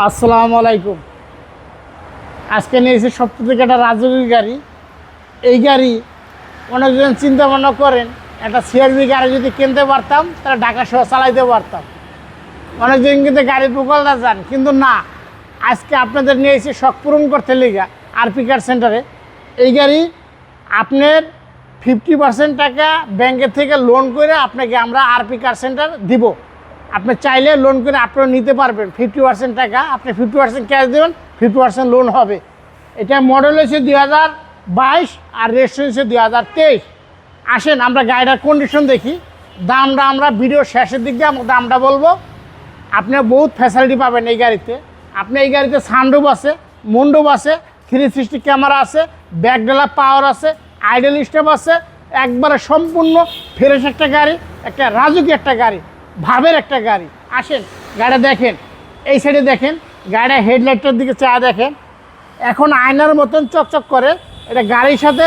আসসালামু আলাইকুম। আজকে নিয়েছি সপ্তাহ থেকে একটা রাজকীয় গাড়ি। এই গাড়ি অনেকজন চিন্তা ভাবনা করেন একটা সিআরবি গাড়ি যদি কিনতে পারতাম তাহলে ঢাকা শহর চালাইতে পারতাম। অনেকজন কিন্তু গাড়ি প্রকল্পটা যান, কিন্তু না, আজকে আপনাদের নিয়েছি শখ পূরণ করতে লিগা আরপি কার সেন্টারে। এই গাড়ি আপনার 50% টাকা ব্যাংকের থেকে লোন করে আপনাকে আমরা আরপি কার সেন্টার দিব। আপনি চাইলে লোন করে আপনারা নিতে পারবেন। 50% টাকা আপনি 50% ক্যাশ দেবেন, 50% লোন হবে। এটা মডেল হয়েছে 2022 আর রেজিস্ট্রেশন হয়েছে 2023। আসেন আমরা গাড়িটার কন্ডিশন দেখি। দামটা আমরা ভিডিও শেষের দিক দিয়ে দামটা বলবো। আপনি বহুত ফ্যাসিলিটি পাবেন এই গাড়িতে। আপনি এই গাড়িতে সানরুফ আছে, মুন্ডুপ আছে, 360 ক্যামেরা আছে, ব্যাকডালা পাওয়ার আছে, আইডল স্টেপ আছে। একবারে সম্পূর্ণ ফ্রেশ একটা গাড়ি, একটা রাজুকি একটা গাড়ি, ভাবের একটা গাড়ি। আসেন গাড়িটা দেখেন, এই সাইডে দেখেন, গাড়িটা হেডলাইটটার দিকে চা দেখেন, এখন আয়নার মতন চকচক করে। এটা গাড়ির সাথে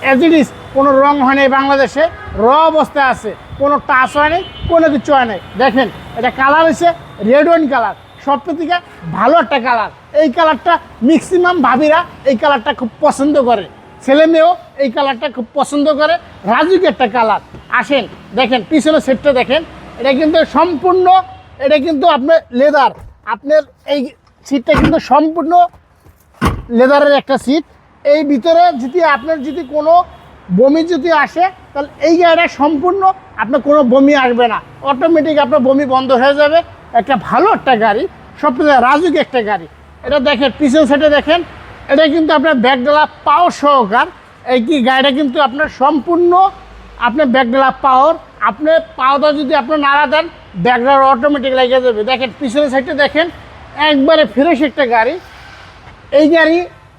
অ্যাজ ইট ইজ, কোনো রং হয় নাই, বাংলাদেশে র অবস্থায় আছে, কোনো টাচ হয় নাই, কোনো কিছু হয় নাই। দেখেন এটা কালার হচ্ছে রেড ওয়াইন কালার, সবচেয়ে থেকে ভালো একটা কালার। এই কালারটা ম্যাক্সিমাম ভাবিরা এই কালারটা খুব পছন্দ করে, ছেলে মেয়েও এই কালারটা খুব পছন্দ করে, রাজুকি একটা কালার। আসেন দেখেন পিছনের সেটটা দেখেন, এটা কিন্তু সম্পূর্ণ, এটা কিন্তু আপনার লেদার। আপনার এই সিটটা কিন্তু সম্পূর্ণ লেদারের একটা সিট। এই ভিতরে যদি আপনার যদি কোনো বমি যদি আসে তাহলে এই গাড়িটা সম্পূর্ণ আপনার কোনো বমি আসবে না, অটোমেটিক আপনার বমি বন্ধ হয়ে যাবে। একটা ভালো একটা গাড়ি, সবথেকে রাজুকি একটা গাড়ি। এটা দেখেন পিছন সাইডে দেখেন, এটা কিন্তু আপনার ব্যাকডালা পাওয়ার সহকার। এই কি গাড়িটা কিন্তু আপনার সম্পূর্ণ আপনার ব্যাকডালা পাওয়ার। আপনি পাওয়াটা যদি আপনার নাড়া দেন ব্যাকডালা অটোমেটিক লেগে যাবে। দেখেন পিছনের সাইডে দেখেন, একবারে ফ্রেশ একটা গাড়ি। এই গাড়ি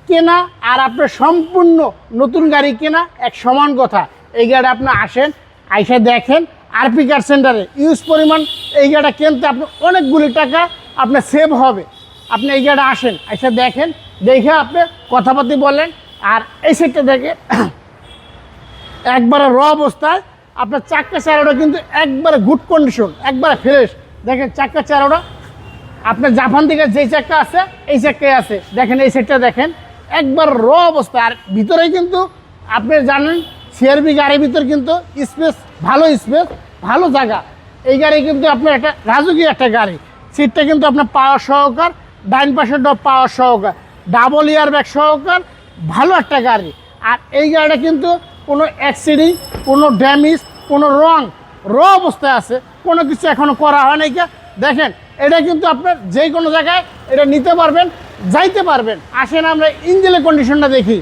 কেনা আর আপনার সম্পূর্ণ নতুন গাড়ি কেনা এক সমান কথা। এই গাড়ি আপনি আসেন, আইসা দেখেন আরপি কার সেন্টারে ইউজ পরিমাণ এই গাড়িটা কিনতে আপনার অনেকগুলি টাকা আপনার সেভ হবে। আপনি এই গাড়িটা আসেন, আইসা দেখেন, দেখে আপনি কথাবার্তি বলেন। আর এই সাইডটা দেখে একবারে র অবস্থায় আপনার চাক্কা চারোটা কিন্তু একবারে গুড কন্ডিশন, একবারে ফ্রেশ। দেখেন চাক্কা চারোটা আপনার জাপান থেকে যেই চাক্কা আছে এই চাক্কাই আছে। দেখেন এই সাইডটা দেখেন, একবার র অবস্থা। আর ভিতরে কিন্তু আপনি জানেন সিআরবি গাড়ির ভিতর কিন্তু স্পেস, ভালো স্পেস, ভালো জায়গা। এই গাড়ি কিন্তু আপনার একটা রাজুকি একটা গাড়ি। সিটটা কিন্তু আপনার পাওয়ার সহকার, ডাইন পাশের পাওয়ার সহকার, ডাবল ইয়ার ব্যাগ সহকার, ভালো একটা গাড়ি। আর এই গাড়িটা কিন্তু কোনো অ্যাক্সিডেন্ট, কোনো ড্যামেজ, কোনো রং র অবস্থায় আছে, কোনো কিছু এখনও করা হয় নাই। দেখেন এটা কিন্তু আপনার যে কোনো জায়গায় এটা নিতে পারবেন, যাইতে পারবেন। আসেন আমরা ইঞ্জিনের কন্ডিশনটা দেখি।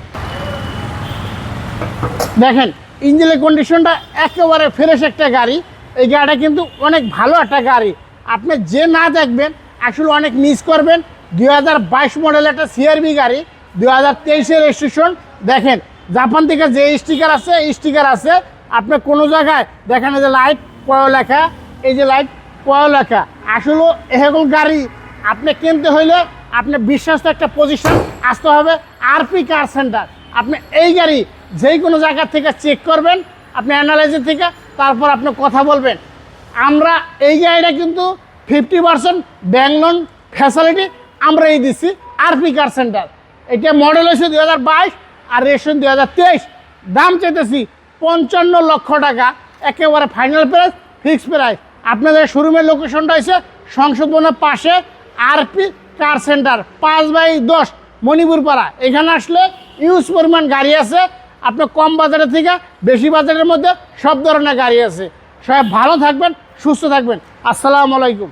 দেখেন ইঞ্জিনের কন্ডিশনটা একেবারে ফ্রেশ একটা গাড়ি। এই গাড়িটা কিন্তু অনেক ভালো একটা গাড়ি। আপনি যে না দেখবেন আসলে অনেক মিস করবেন। 2022 মডেল একটা সিআরবি গাড়ি, 2023-এর রেজিস্ট্রেশন। দেখেন জাপান থেকে যে স্টিকার আছে, এই স্টিকার আছে। আপনি কোনো জায়গায় দেখেন এই যে লাইট পড়ালেখা, এই যে লাইট পড়ালেখা। আসলে এরকম গাড়ি আপনি কিনতে হইলে আপনি বিশ্বাস্ত একটা পজিশন আসতে হবে আরপি কার সেন্টার। আপনি এই গাড়ি যেই কোনো জায়গা থেকে চেক করবেন, আপনি অ্যানালাইজার থেকে, তারপর আপনি কথা বলবেন। আমরা এই গাড়িটা কিন্তু 50% ব্যাংক লোন ফ্যাসিলিটি আমরা এই দিচ্ছি আরপি কার সেন্টার। এটা মডেল হয়েছে 2022 আর রেজিস্ট্রেশন 2023। দাম চাইতেছি 55 লক্ষ টাকা, একেবারে ফাইনাল প্রাইস, ফিক্সড প্রাইস। আপনাদের শোরুমের লোকেশনটা হয়েছে সংসদ ভবনের পাশে আরপি কার সেন্টার, 5/10 মণিপুর পাড়া। এখানে আসলে ইউজ পরিমাণ গাড়ি আছে। আপনার কম বাজারের থেকে বেশি বাজারের মধ্যে সব ধরনের গাড়ি আছে। সবাই ভালো থাকবেন, সুস্থ থাকবেন। আসসালামু আলাইকুম।